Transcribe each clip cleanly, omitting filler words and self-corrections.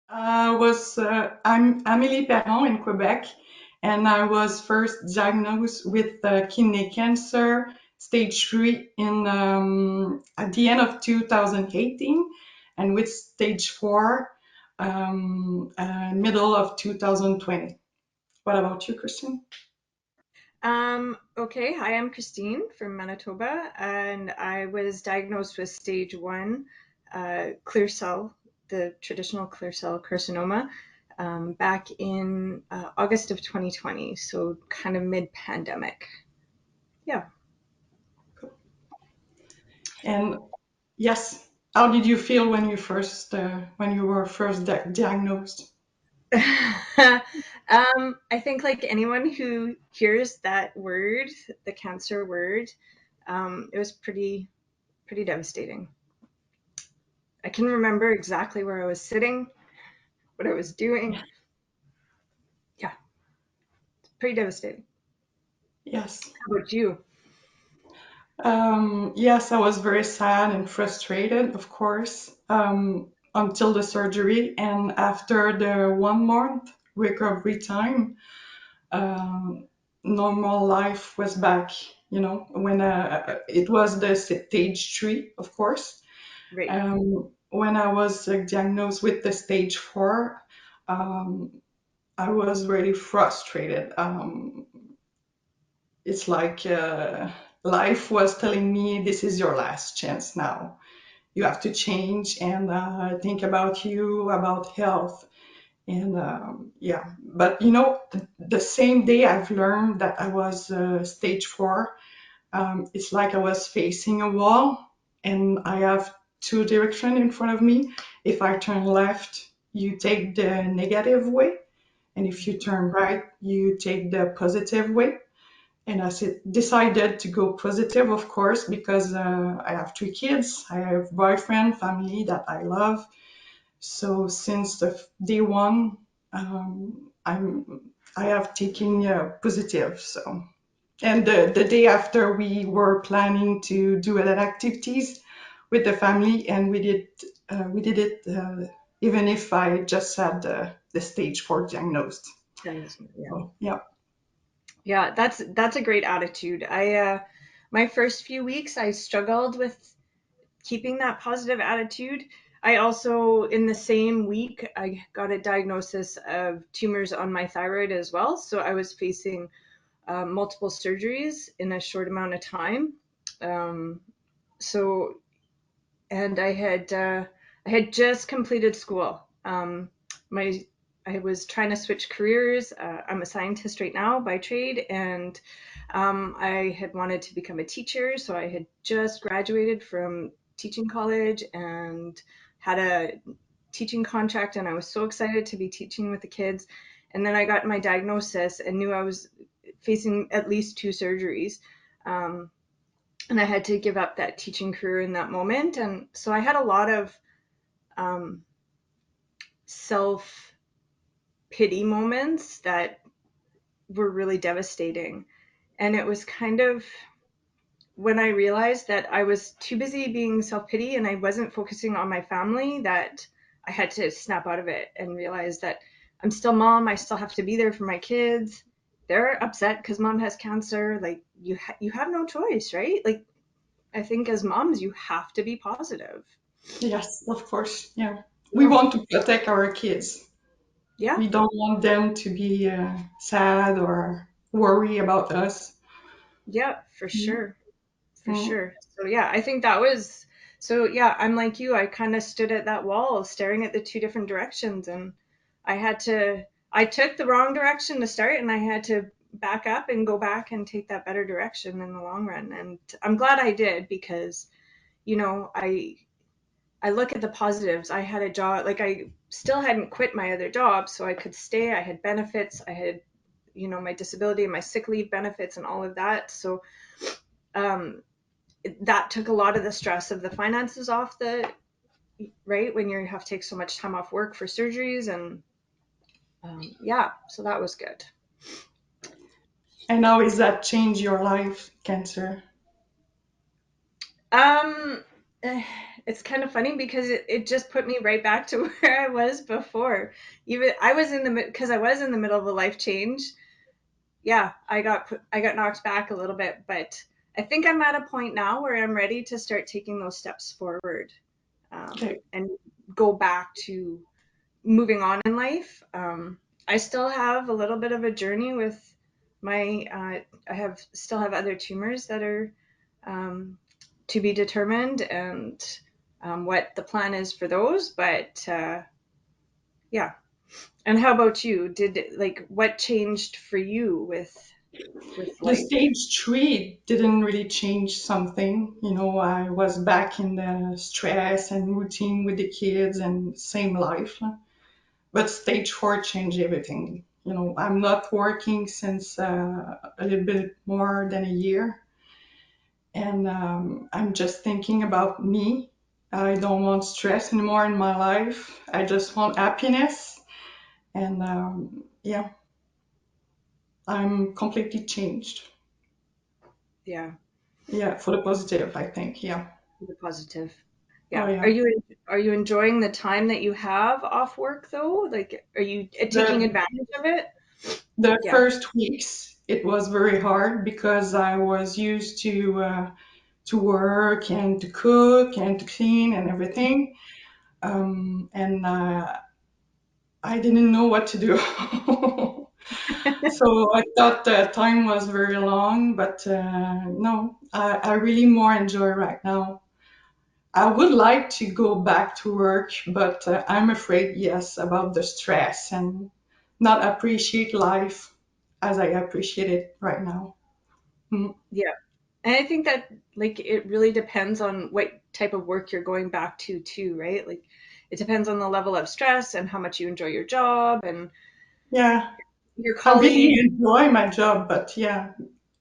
I'm Amélie in Quebec, and I was first diagnosed with kidney cancer, stage 3, in at the end of 2018, and with stage 4, middle of 2020. What about you, Christine? Okay, hi, I'm Christine from Manitoba, and I was diagnosed with stage one clear cell, the traditional clear cell carcinoma, back in August of 2020, so kind of mid-pandemic. Yeah. And yes, how did you feel when when you were first diagnosed? I think like anyone who hears that word, the cancer word, it was pretty devastating. I can remember exactly where I was sitting, what I was doing. Yeah, pretty devastating. Yes. How about you? Yes, I was very sad and frustrated, of course, until the surgery. And after the 1 month recovery time, um, normal life was back. When it was the stage 3, of course. Right. When I was diagnosed with the stage 4, um, I was really frustrated. It's like life was telling me, this is your last chance now. You have to change and think about you, about health. And yeah, but the same day I've learned that I was stage 4, it's like I was facing a wall and I have two directions in front of me. If I turn left, you take the negative way. And if you turn right, you take the positive way. And decided to go positive, of course, because I have 3 kids. I have boyfriend, family that I love. So since the day one, I have taken positive. So, and the day after, we were planning to do other activities with the family, and we did it even if I just had the stage 4 diagnosed. Yeah. So yeah. Yeah, that's a great attitude. My first few weeks I struggled with keeping that positive attitude. I also in the same week I got a diagnosis of tumors on my thyroid as well, so I was facing multiple surgeries in a short amount of time. Um, so and I had just completed school. My I was trying to switch careers. I'm a scientist right now by trade, and I had wanted to become a teacher. So I had just graduated from teaching college and had a teaching contract, and I was so excited to be teaching with the kids. And then I got my diagnosis and knew I was facing at least two surgeries. Um, and I had to give up that teaching career in that moment. And so I had a lot of um, self pity moments that were really devastating. And it was kind of when I realized that I was too busy being self pity and I wasn't focusing on my family that I had to snap out of it and realize that I'm still mom. I still have to be there for my kids. They're upset because mom has cancer. Like you have no choice, right? Like I think as moms, you have to be positive. Yes, of course. Yeah. We Yeah. want to protect our kids. Yeah. We don't want them to be sad or worry about us. Yeah, for Mm, sure. For mm. sure. So yeah, I think that was so yeah, I'm like you. I kind of stood at that wall staring at the two different directions and I took the wrong direction to start and I had to back up and go back and take that better direction in the long run. And I'm glad I did because, you know, I look at the positives. I had a job, like I still hadn't quit my other job, so I could stay. I had benefits. I had, my disability and my sick leave benefits and all of that. So um, that took a lot of the stress of the finances off the right when you have to take so much time off work for surgeries and yeah, so that was good. And how is that change your life, cancer? Um, It's kind of funny because it just put me right back to where I was before. Even I was in the because I was in the middle of a life change. Yeah, I got knocked back a little bit, but I think I'm at a point now where I'm ready to start taking those steps forward, Okay. and go back to moving on in life. I still have a little bit of a journey with my. I have still have other tumors that are um, to be determined, and what the plan is for those. But yeah. And how about you? Did like what changed for you with The life? stage three didn't really change something. I was back in the stress and routine with the kids and same life. But stage four changed everything. I'm not working since a little bit more than a year. And I'm just thinking about me. I don't want stress anymore in my life. I just want happiness. And yeah, I'm completely changed. Yeah, Yeah, for the positive, I think. Yeah. the positive. Oh, Yeah. yeah. Are you enjoying the time that you have off work though? Like, are you taking The advantage of it? the Yeah. first weeks it was very hard because I was used to work and to cook and to clean and everything, and I didn't know what to do. So I thought the time was very long, but no, I really more enjoy right now. I would like to go back to work, but I'm afraid, yes, about the stress and not appreciate life as I appreciate it right now. Mm. Yeah. And I think that like it really depends on what type of work you're going back to too, right? Like it depends on the level of stress and how much you enjoy your job and Yeah, your I really colleagues. enjoy my job, but yeah,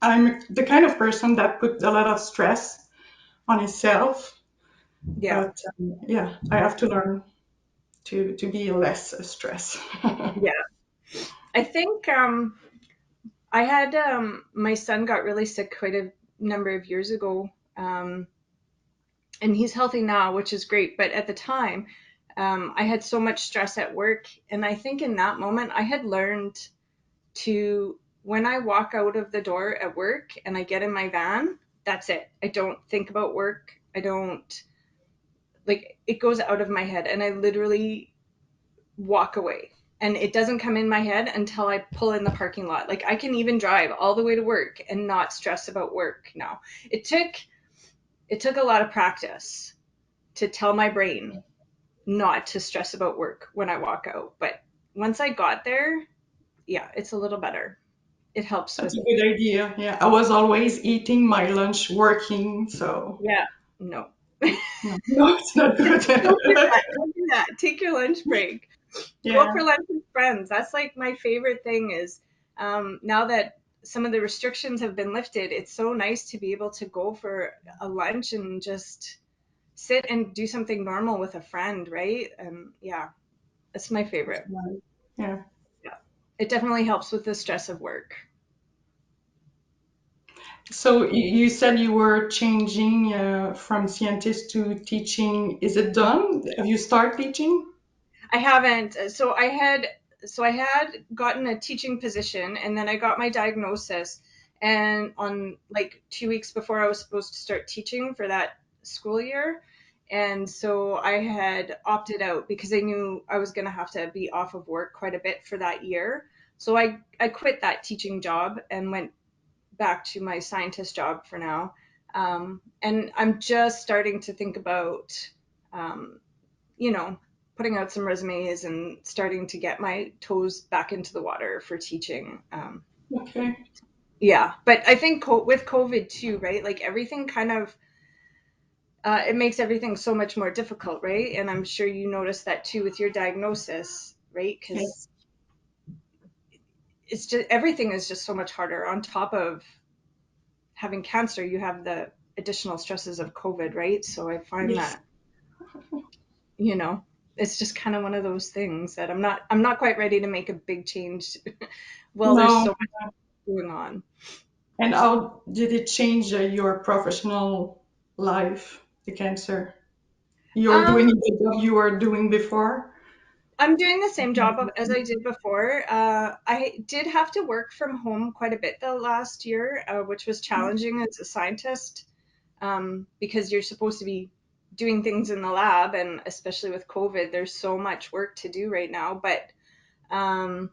I'm the kind of person that puts a lot of stress on himself. Yeah. But yeah, I have to learn to be less stressed. Yeah. I think I had my son got really sick quite a number of years ago. And he's healthy now, which is great. But at the time, I had so much stress at work. And I think in that moment, I had learned to, when I walk out of the door at work and I get in my van, that's it. I don't think about work. I don't, like, it goes out of my head. And I literally walk away. And it doesn't come in my head until I pull in the parking lot. Like, I can even drive all the way to work and not stress about work now. It took, it took a lot of practice to tell my brain not to stress about work when I walk out. But once I got there, yeah, it's a little better. It helps That's with, a good idea. Yeah, I was always eating my lunch working, so yeah, no. no, no, it's not good. Don't do that. Don't do that. Take your lunch break. Go for Yeah, lunch with friends. That's like my favorite thing is now that some of the restrictions have been lifted, it's so nice to be able to go for a lunch and just sit and do something normal with a friend, right? And yeah, it's my that's favorite. right. Yeah. Yeah. It definitely helps with the stress of work. So you said you were changing from scientist to teaching. Is it done? Have you started teaching? I haven't. So I had gotten a teaching position and then I got my diagnosis and on like 2 weeks before I was supposed to start teaching for that school year. And so I had opted out because I knew I was going to have to be off of work quite a bit for that year. So I quit that teaching job and went back to my scientist job for now. And I'm just starting to think about um, you know, putting out some resumes and starting to get my toes back into the water for teaching. Okay. Yeah, but I think with COVID too, right? Like everything kind of, it makes everything so much more difficult, right? And I'm sure you noticed that too with your diagnosis, right? Because Yes. it's just everything is just so much harder. On top of having cancer, you have the additional stresses of COVID, right? So I find Yes. that you know it's just kind of one of those things that I'm not quite ready to make a big change. Well, there's No. so much going on. And how did it change your professional life, the cancer? You're doing Um, the job you were doing before? I'm doing the same job as I did before. I did have to work from home quite a bit the last year, which was challenging as a scientist, because you're supposed to be doing things in the lab, and especially with COVID, there's so much work to do right now. But um,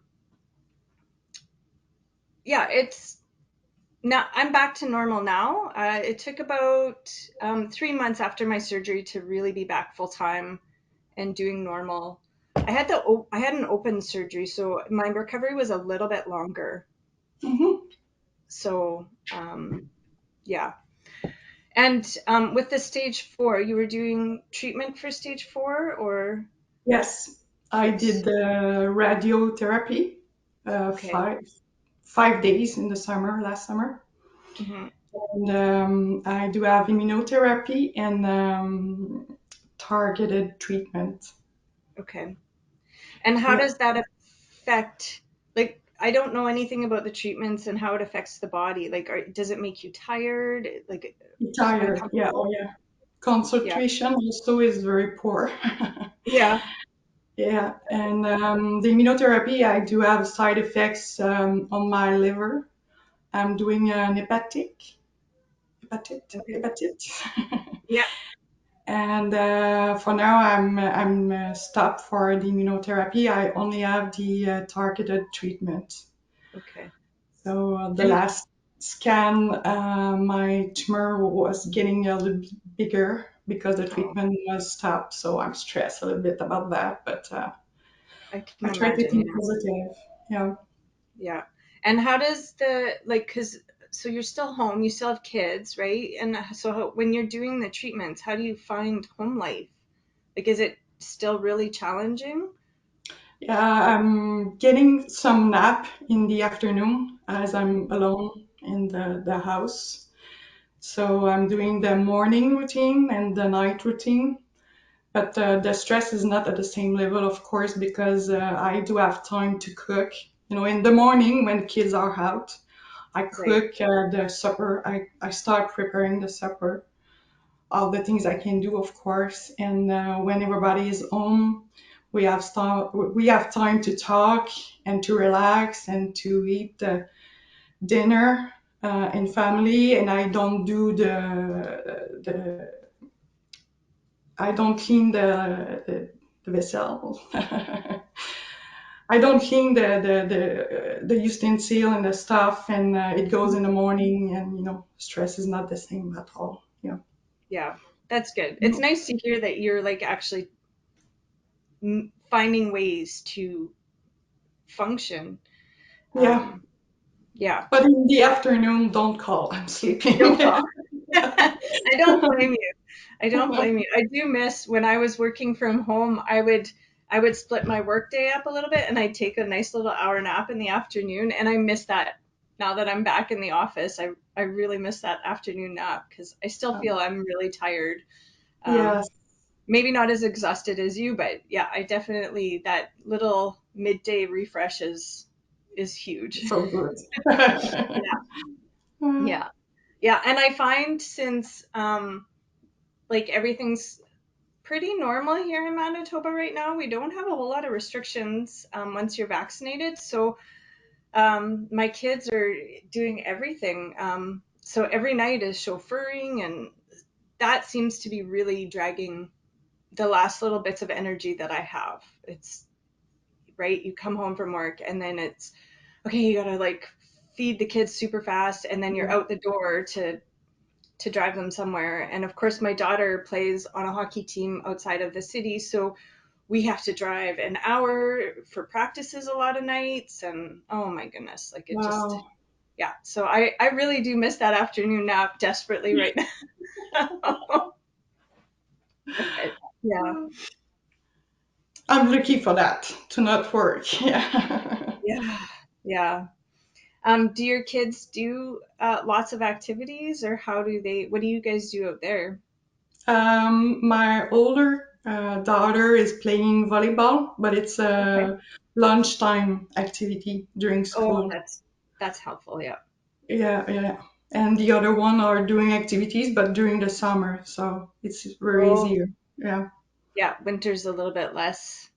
yeah, it's now I'm back to normal now. It took about 3 months after my surgery to really be back full time and doing normal. I had an open surgery, so my recovery was a little bit longer. Hmm. So yeah, and with the stage 4, you were doing treatment for stage 4, or Yes, I did yes? the radiotherapy, Okay. 5 days in the summer, last summer. Hmm. And I do have immunotherapy and targeted treatment. Okay. And how Yeah, does that affect? Like, I don't know anything about the treatments and how it affects the body. Like, does it make you tired? Like, tired. Yeah, oh uncomfortable? yeah. Yeah. Concentration also is very poor. Yeah. Yeah, and the immunotherapy, I do have side effects on my liver. I'm doing an Okay. hepatit. Yeah. And for now, I'm stopped for the immunotherapy. I only have the targeted treatment. Okay. So the And last scan, my tumor was getting a little bit bigger because the oh, treatment was stopped. So I'm stressed a little bit about that, but I can I try to imagine. think Yeah. positive. Yeah. Yeah. And how does the like cuz so you're still home, you still have kids, right? And so when you're doing the treatments, how do you find home life? Like, is it still really challenging? Yeah, I'm getting some nap in the afternoon as I'm alone in the house. So I'm doing the morning routine and the night routine. But the stress is not at the same level, of course, because I do have time to cook. You know, in the morning when the kids are out, I Right. cook the supper. I start preparing the supper, all the things I can do, of course. And when everybody is home, we have time to talk and to relax and to eat dinner in family. And I don't do the I don't clean the vessel. I don't clean the utensil and the stuff, and it goes in the morning, and stress is not the same at all. Yeah, Yeah. That's good. It's nice to hear that you're like actually finding ways to function. yeah. Um yeah. But in the afternoon, don't call. I'm sleeping. Don't call. I don't blame you. I don't blame you. I do miss when I was working from home, I would split my workday up a little bit and I'd take a nice little hour nap in the afternoon, and I miss that now that I'm back in the office. I really miss that afternoon nap because I still feel I'm really tired. Um, Yes, maybe not as exhausted as you, but yeah, I definitely that little midday refresh is huge. so good. Yeah. Yeah. Yeah, and I find since like everything's pretty normal here in Manitoba right now. We don't have a whole lot of restrictions once you're vaccinated. So my kids are doing everything. So every night is chauffeuring, and that seems to be really dragging the last little bits of energy that I have. It's right. You come home from work, and then it's okay. You gotta like feed the kids super fast, and then you're Yeah. out the door to drive them somewhere. And of course, my daughter plays on a hockey team outside of the city, so we have to drive an hour for practices a lot of nights. And oh my goodness, like it just, Wow. yeah. So I really do miss that afternoon nap desperately right now. But yeah, I'm lucky for that to not work. Yeah. yeah, yeah. Do your kids do lots of activities, or what do you guys do out there? My older daughter is playing volleyball, but it's Okay. a lunchtime activity during Oh, school. that's helpful. Yeah. Yeah, yeah. And the other one are doing activities, but during the summer, so it's very Oh, easier. Yeah. Yeah, winter's a little bit less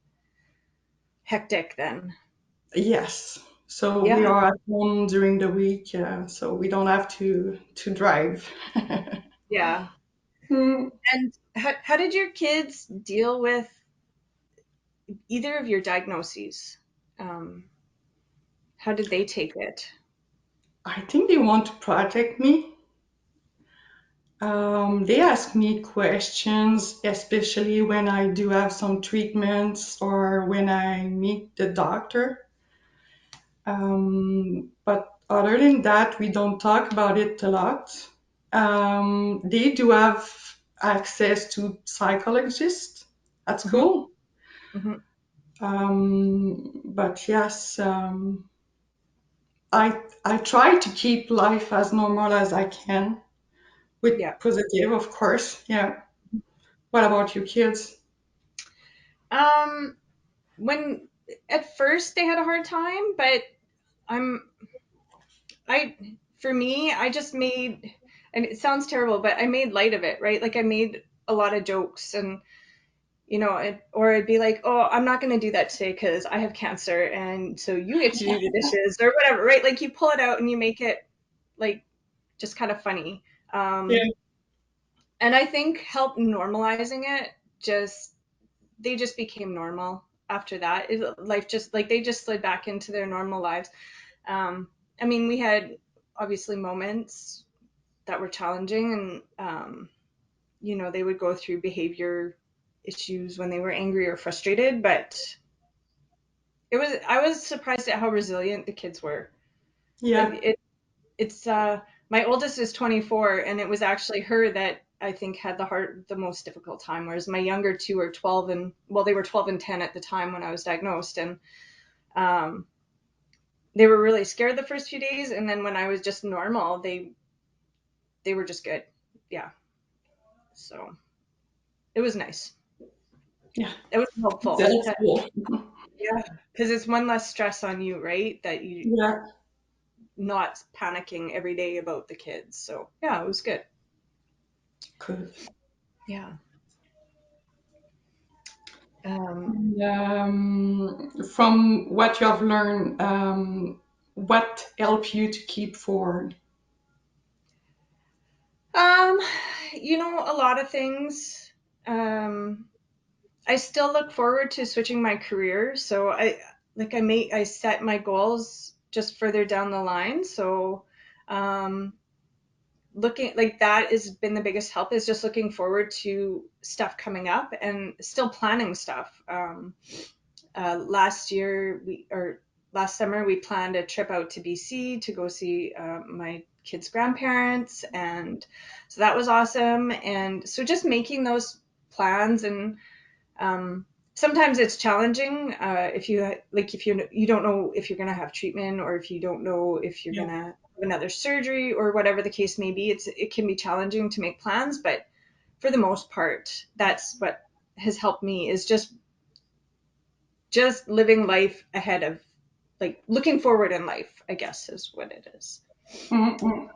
hectic then. Yes. So we Yeah, are at home during the week, so we don't have to drive. yeah. Hmm. And how did your kids deal with either of your diagnoses? Um, how did they take it? I think they want to protect me. They ask me questions, especially when I do have some treatments or when I meet the doctor. But other than that, we don't talk about it a lot. They do have access to psychologists at Hmm. school. Hmm. But yes, I try to keep life as normal as I can with Yeah. positive, of course. Yeah. What about you kids? Um, when at first they had a hard time, but I'm I for me, I just made, and it sounds terrible, but I made light of it, right? Like I made a lot of jokes and or it'd be like, oh, I'm not going to do that today because I have cancer, and so you get to do the dishes or whatever, right? Like you pull it out and you make it like just kind of funny. Yeah. Um, and I think help normalizing it. Just they just became normal after that. Life just like they just slid back into their normal lives. Um, I mean, we had obviously moments that were challenging, and they would go through behavior issues when they were angry or frustrated, but I was surprised at how resilient the kids were. Like Yeah. it's my oldest is 24, and it was actually her that I think had the most difficult time, whereas my younger two are 12, and well, they were 12 and 10 at the time when I was diagnosed, and um, they were really scared the first few days, and then when I was just normal, they were just good. Yeah, so it was nice. Yeah. It was It's helpful. helpful. Yeah, because it's one less stress on you, right? That you Yeah. not panicking every day about the kids. So yeah, it was good. Good. Yeah. Um, From what you have learned, what helped you to keep forward? um, a lot of things. Um, I still look forward to switching my career. So I set my goals just further down the line. So um, looking like that has been the biggest help is just looking forward to stuff coming up and still planning stuff. Last year we or last summer we planned a trip out to BC to go see my kids' grandparents, and so that was awesome. And so just making those plans, and um, sometimes it's challenging if you don't know if you're going to have treatment, or if you don't know if you're Yeah. going to have another surgery or whatever the case may be. It can be challenging to make plans, but for the most part, that's what has helped me is just living life ahead of, like, looking forward in life, I guess is what it is. Mm-mm.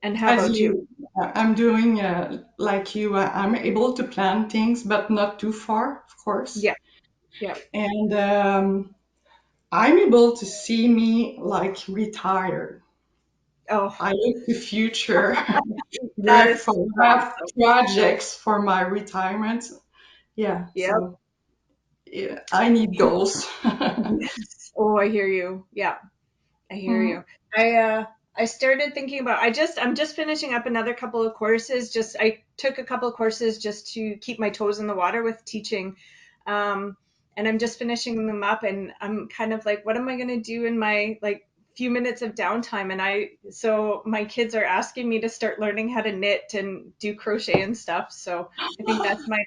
And how As about you? you, I'm doing like you. I'm able to plan things, but not too far, of course. Yeah, yeah. And I'm able to see me like retired. Oh, I look to future that with is so have awesome. projects for my retirement. Yeah, Yep. so yeah, I need goals. Yes. Oh, I hear you. Yeah, I hear Mm, you. I started thinking about I'm just finishing up another couple of courses. Just I took a couple of courses just to keep my toes in the water with teaching. And I'm just finishing them up, and I'm kind of like, what am I going to do in my like few minutes of downtime? And so my kids are asking me to start learning how to knit and do crochet and stuff. So I think that's my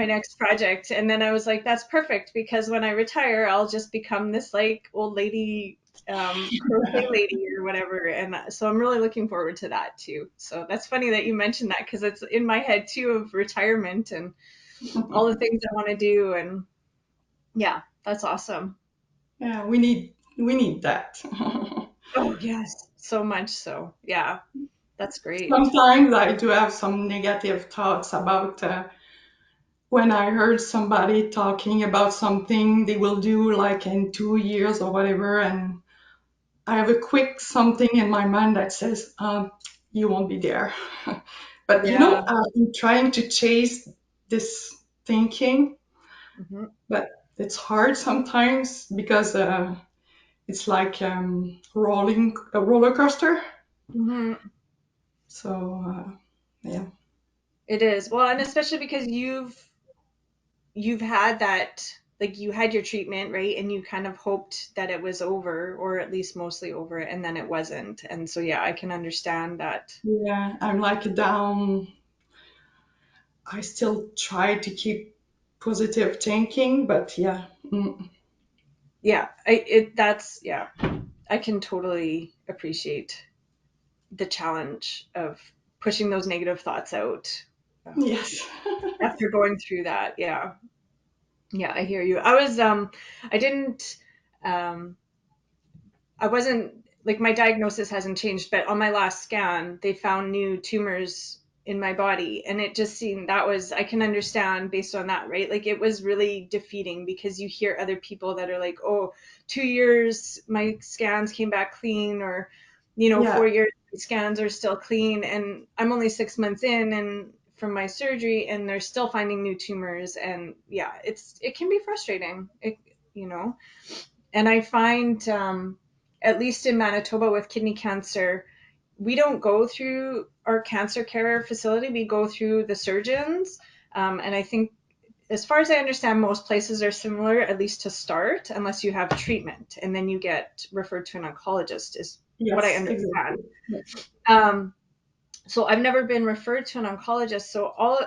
next project. And then I was like, that's perfect because when I retire, I'll just become this like old lady, crochet lady or whatever. And so I'm really looking forward to that too. So that's funny that you mentioned that because it's in my head too of retirement and all the things I want to do. And yeah, that's awesome. yeah, we need that. Oh, yes. So much so. Yeah. That's great. Sometimes I do have some negative thoughts about when I heard somebody talking about something they will do like in 2 years or whatever, and I have a quick something in my mind that says, you won't be there. But Yeah. I'm trying to chase this thinking, Hmm. but it's hard sometimes because it's like rolling a roller coaster. Hmm. So yeah, It is. Well, and especially because you've had that, like, you had your treatment, right? And you kind of hoped that it was over, or at least mostly over, and then it wasn't. And so yeah, I can understand that. yeah, I'm like down. I still try to keep positive thinking, but yeah, Yeah, that's, yeah, I can totally appreciate the challenge of pushing those negative thoughts out, um, yes, after going through that. Yeah. Yeah, I hear you. I didn't, um, I wasn't, like, my diagnosis hasn't changed, but on my last scan, they found new tumors in my body. And it just seemed, that was, I can understand based on that, right? Like, it was really defeating because you hear other people that are like, oh, 2 years, my scans came back clean, or, yeah. 4 years, my scans are still clean. And I'm only 6 months in and from my surgery, and they're still finding new tumors. And yeah, it can be frustrating. You know, and I find, at least in Manitoba with kidney cancer, we don't go through our cancer care facility, we go through the surgeons. And I think, as far as I understand, most places are similar, at least to start, unless you have treatment and then you get referred to an oncologist, is what I Yes, understand. exactly. Yeah. Um, so I've never been referred to an oncologist. So all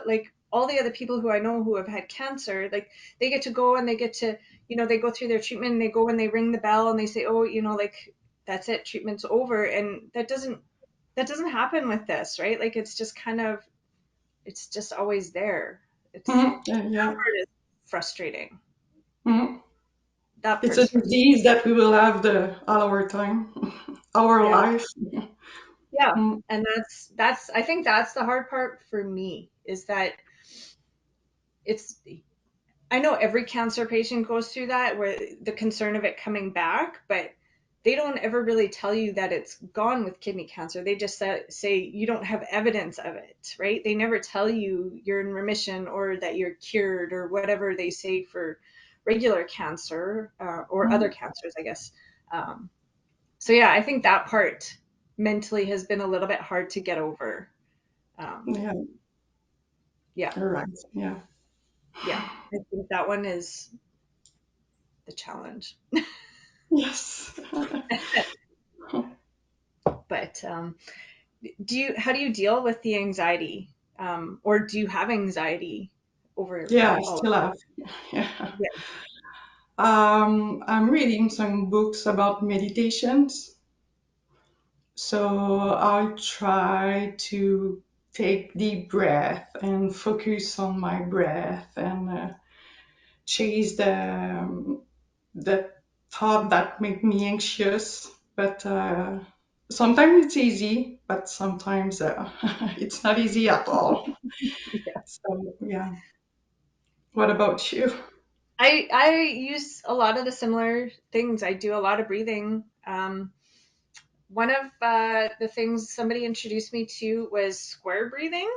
the other people who I know who have had cancer, like, they get to go and they get to, they go through their treatment, and they go and they ring the bell and they say, oh, like, that's it, treatment's over. And that doesn't happen with this, right? Like, it's just kind of, it's just always there. It's Yeah. That part is frustrating. Mhm. That It's a part's frustrating. disease that we will have all our time, our Yeah. life. Yeah. Mm, And that's I think that's the hard part for me, is that it's I know every cancer patient goes through that, where the concern of it coming back, but they don't ever really tell you that it's gone with kidney cancer. They just say you don't have evidence of it, right? They never tell you you're in remission, or that you're cured, or whatever they say for regular cancer, or other mm, cancers, I guess. Um, so yeah, I think that part mentally has been a little bit hard to get over. Um, yeah, yeah, you're right. Yeah. yeah, I think that one is the challenge. Yes. But how do you deal with the anxiety, or do you have anxiety over Yeah, I all of still have. Yeah. it? I'm reading some books about meditations. So I try to take deep breath and focus on my breath and chase the thought that make me anxious. But sometimes it's easy, but sometimes it's not easy at all. Yeah. So yeah. What about you? I use a lot of the similar things. I do a lot of breathing. One of the things somebody introduced me to was square breathing,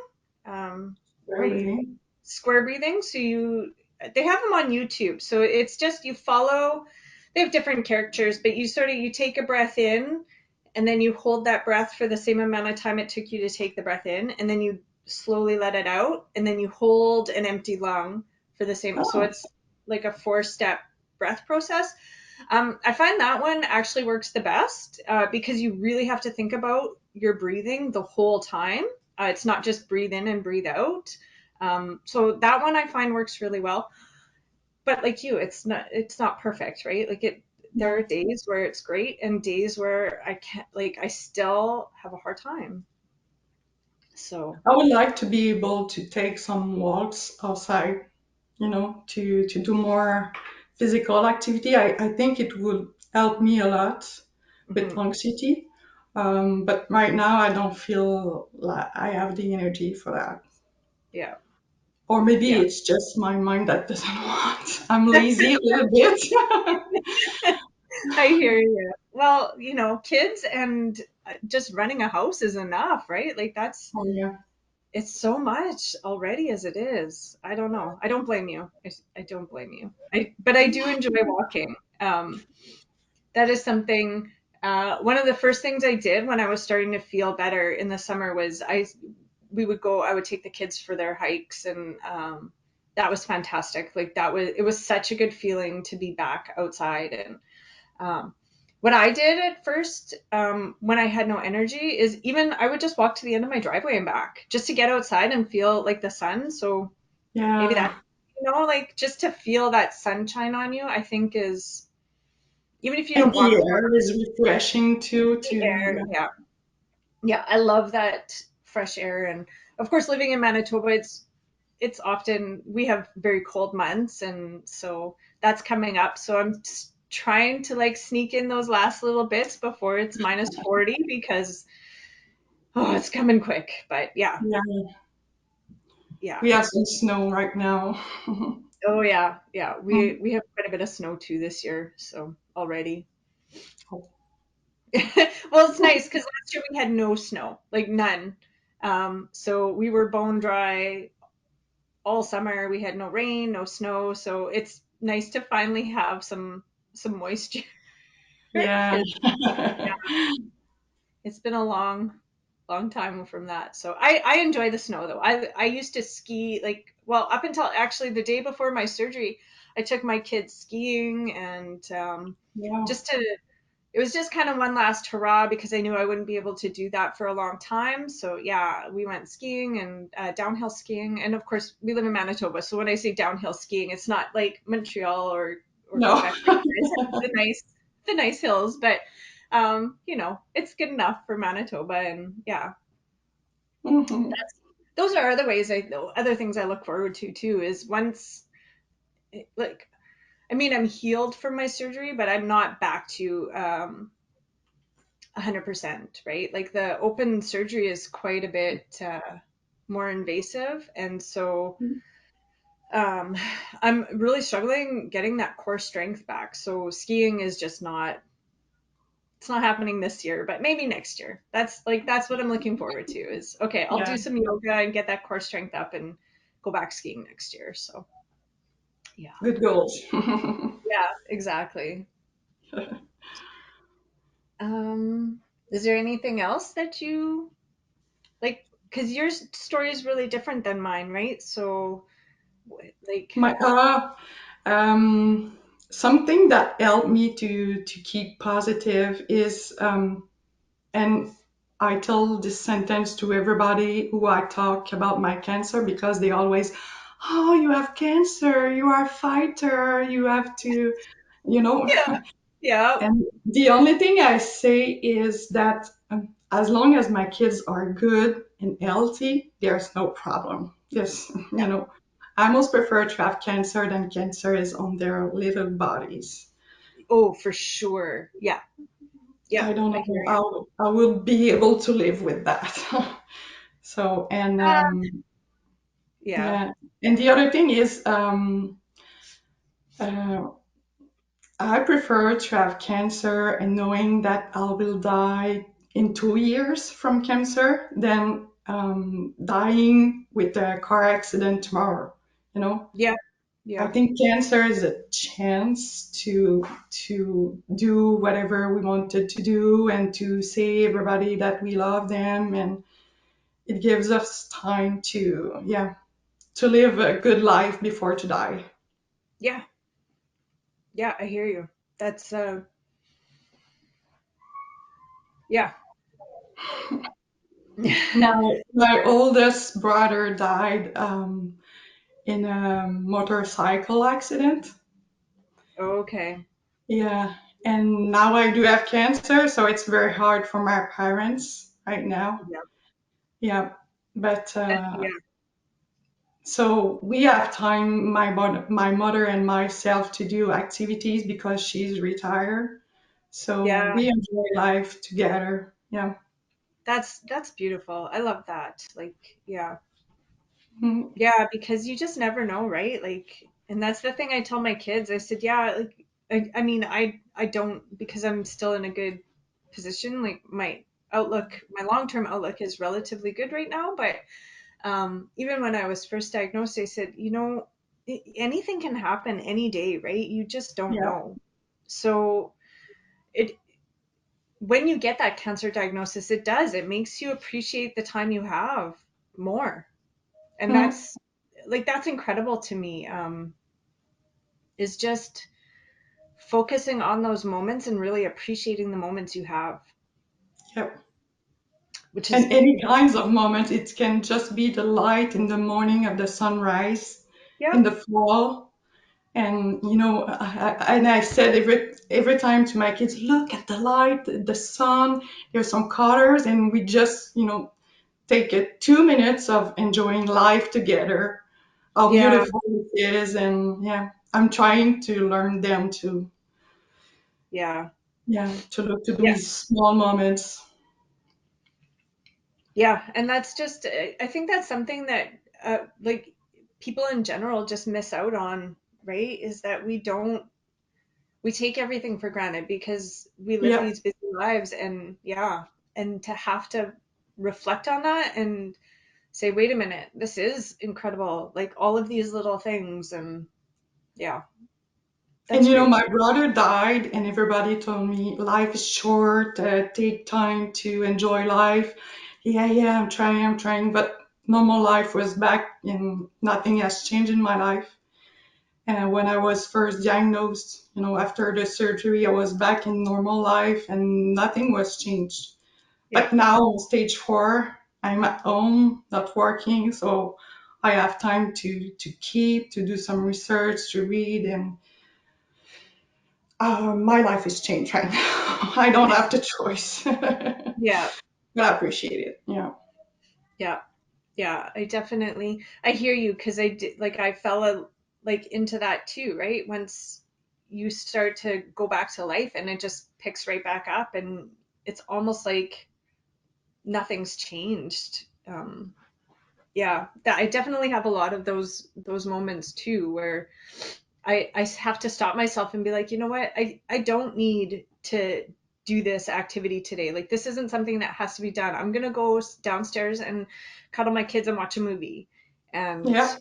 where Where you really? square breathing. So they have them on YouTube. So it's just, you follow. They have different characters, but you take a breath in, and then you hold that breath for the same amount of time it took you to take the breath in, and then you slowly let it out, and then you hold an empty lung for the same. So Oh, it's like a 4-step breath process. I find that one actually works the best, because you really have to think about your breathing the whole time. It's not just breathe in and breathe out. So that one I find works really well. But like you, it's not perfect, right? Like, there are no. days where it's great, and days where I can't, like, I still have a hard time. So, I would like to be able to take some walks outside, to do more physical activity. I think it would help me a lot with mhm. anxiety. But right now, I don't feel like I have the energy for that. Yeah. Or maybe Yeah. it's just my mind that doesn't want. I'm lazy a little bit. I hear you. Well, kids and just running a house is enough, right? Like that's Oh yeah, it's so much already as it is. I don't know. I don't blame you. I don't blame you. But I do enjoy walking. That is something. One of the first things I did when I was starting to feel better in the summer was we would go. I would take the kids for their hikes, and that was fantastic. Like it was such a good feeling to be back outside. And um, what I did at first, when I had no energy, is even I would just walk to the end of my driveway and back just to get outside and feel like the sun. So maybe yeah. that, like just to feel that sunshine on you, I think is, even if you And don't the walk far, air is refreshing too. the To air. yeah, Yeah. Yeah. I love that fresh air. And of course, living in Manitoba, it's often, we have very cold months. And so that's coming up. So I'm just trying to like sneak in those last little bits before it's minus 40 because, oh, it's coming quick. But yeah. yeah. Yeah. We have some snow right now. Oh yeah. Yeah. We have quite a bit of snow too this year. So already. Well, it's nice because last year we had no snow, like none. So we were bone dry all summer. We had no rain, no snow. So it's nice to finally have some moisture Yeah. because it's been a long time from that. So I enjoy the snow though. I used to ski like, well, up until actually the day before my surgery, I took my kids skiing and Yeah. just to it was just kind of one last hurrah because I knew I wouldn't be able to do that for a long time. So yeah, we went skiing and downhill skiing, and of course we live in Manitoba. So when I say downhill skiing, it's not like Montreal or No. Quebec where you guys have the nice hills, but it's good enough for Manitoba. And yeah, Mhm. those are other things I look forward to too. Is once like I mean I'm healed from my surgery, but I'm not back to 100%, right? Like the open surgery is quite a bit more invasive. And so um, I'm really struggling getting that core strength back. So skiing is just it's not happening this year, but maybe next year. That's what I'm looking forward to is okay, I'll Yeah. do some yoga and get that core strength up and go back skiing next year. So yeah. Good goals. Yeah, exactly. Um, is there anything else that you like? Because your story is really different than mine, right? So like, My something that helped me to keep positive is and I tell this sentence to everybody who I talk about my cancer because they always, oh, you have cancer, you are a fighter, you have to, you know. yeah, yeah, And the only thing I say is that as long as my kids are good and healthy, there's no problem. Just, yeah. I most prefer to have cancer than cancer is on their little bodies. Oh, for sure. Yeah, yeah. I don't I hear know you. how I will be able to live with that. So, and Yeah, yeah, and the other thing is, uh, I prefer to have cancer and knowing that I will die in 2 years from cancer than dying with a car accident tomorrow. You know, yeah, I yeah, think cancer is a chance to do whatever we wanted to do and to say everybody that we love them, and it gives us time to to live a good life before to die. yeah, yeah. I hear you. That's yeah. My oldest brother died in a motorcycle accident. Okay. Yeah, and now I do have cancer, so it's very hard for my parents right now. Yeah, Yeah, but yeah, so we have time, my mother and myself, to do activities because she's retired. So yeah, we enjoy life together. Yeah. That's beautiful. I love that. Like, yeah. Mm, Yeah, because you just never know, right? Like, and that's the thing I tell my kids. I said, yeah, like, I mean, I don't, because I'm still in a good position. Like, my outlook, my long-term outlook is relatively good right now. But even when I was first diagnosed, they said, anything can happen any day, right? You just don't yeah. know. So it, when you get that cancer diagnosis, it makes you appreciate the time you have more. And Mm, that's incredible to me. Is just focusing on those moments and really appreciating the moments you have, yeah. which And is, any kinds of moment. It can just be the light in the morning of the sunrise in yep, the fall. And and I said every time to my kids, look at the light, the sun. There's some colors, and we just take 2 minutes of enjoying life together. How yeah, beautiful it is, and yeah, I'm trying to learn them to yeah, to look to yeah, these small moments. yeah. And that's just, I think that's something that, like, people in general just miss out on, right? Is that we take everything for granted because we live Yeah, these busy lives. And yeah, and to have to reflect on that and say, wait a minute, this is incredible. Like, all of these little things. And yeah, and that's great. my brother died, and everybody told me life is short. Take time to enjoy life. Yeah, yeah, I'm trying, but normal life was back, and nothing has changed in my life. And when I was first diagnosed, after the surgery, I was back in normal life and nothing was changed. Yeah. But now, stage 4, I'm at home, not working, so I have time to do some research, to read, and my life is changed right now. I don't have the choice, but Yeah. I appreciate it. Yeah, Yeah. Yeah. I hear you because I did, like, I fell like into that too, right? Once you start to go back to life and it just picks right back up and it's almost like nothing's changed. Yeah, that I definitely have a lot of those moments too where I have to stop myself and be like, you know what? I don't need to do this activity today. Like, this isn't something that has to be done. I'm gonna go downstairs and cuddle my kids and watch a movie. And yeah.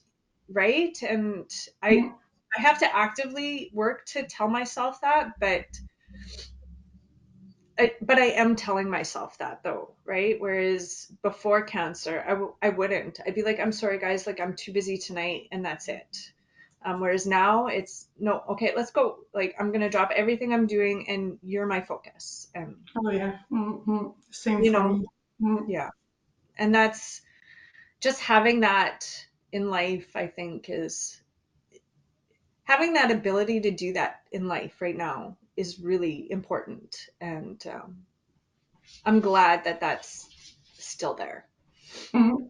right? And Mm. I have to actively work to tell myself that, but I am telling myself that though, right? Whereas before cancer, I wouldn't. I'd be like, I'm sorry, guys, like, I'm too busy tonight, and that's it. Whereas now it's no, okay, let's go. Like, I'm gonna drop everything I'm doing, and you're my focus. And Oh yeah, same you for know, me. Mm. yeah. And that's just having that in life. I think is having that ability to do that in life right now is really important, and I'm glad that that's still there. Mm.